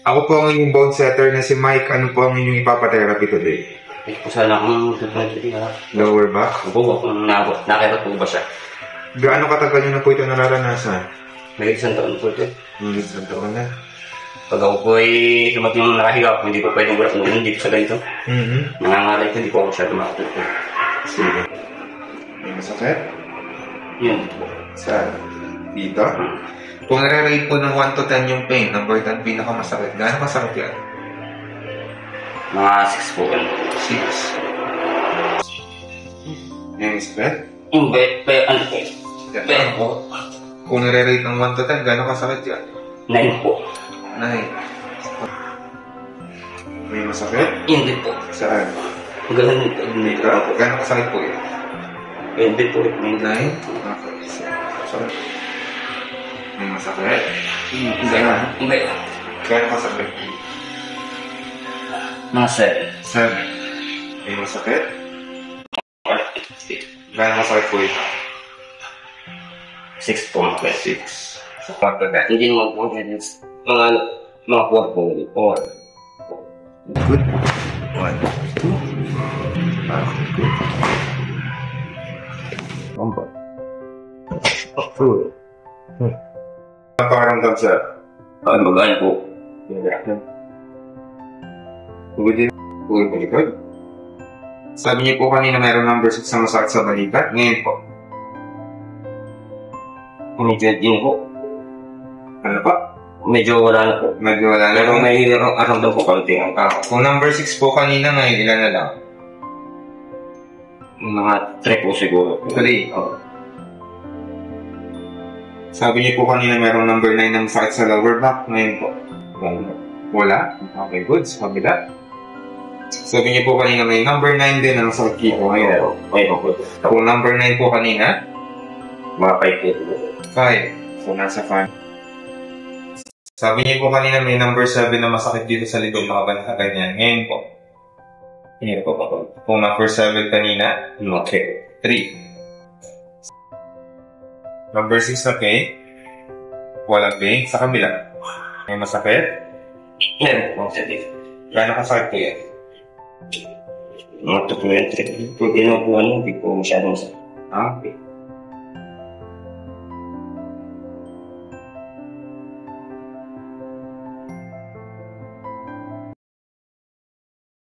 Ako po ang inyong bone setter na si Mike. Ano po ang inyong ipapatherapy today? Ito po sana akong Lower back? Opo, nakakirot po ba siya? Gaano katagal nyo na po ito nararanasan? May isang taon po ito. Isang taon na. Pag ako po ay sumat yung nakahiga, hindi ko pwedeng gulat noon, hindi ko sa ganito. Nangangalay ko, hindi po ako siya tumakot. Sige. May masakit? Yun po. Saan? Dito? Kung nare-rate po ng 1 to 10 yung pain, number 10 pinakamasakit. Gaano masakit yan? Mga 6 po yan. 6. May masakit? Hindi, ano po? Pero po. Kung nare-rate ng 1 to 10, gaano kasakit yan? 9 po. 9. May masakit? Hindi po. Saan? Ganun po. Dito? Gaano kasakit po yan? Hindi po. 9? Okay. Sorry. May masakit? Saan? Hindi. Gaano kasakit? Mga 7. May masakit? Gaano kasakit po ito? 6 po. 6. So, 1 to 10. Hindi naman po. Mga 4 po. 4. Good. 1, 2. Okay, good. Number. Good. Ang pakaramdam sir? Magana po. Good. Good po likod. Sabi niyo po kanina mayroong number 6 na masakit sa balikat. Ngayon po. Medyo po. Ano pa? Medyo wala na po. Medyo wala na. Pero may aramdam po kaunti. Kung number 6 po kanina ngayon, ilan na lang? Mga 3 po siguro. 3. Sabi niyo po kanina mayroong number 9 na masakit sa lower back. Ngayon po. Wala? Okay, good. Sa kabila. Sabi niyo po kanina may number 9 din na masakit dito. Ngayon. Kung number 9 po kanina, Mga 5 po. 5. So, nasa 5. Sabi niyo po kanina may number 7 na masakit dito sa likod, makabanta ganyan. Ngayon po. Hindi po po. Kung number 7 kanina, Okay. 3. Number 6 okay. Walang pain. Sa kabila. May masakit? Meron po. Gano'ng kasakit po yan? Mga 2 po yan. Hindi po masyadong sa. Okay.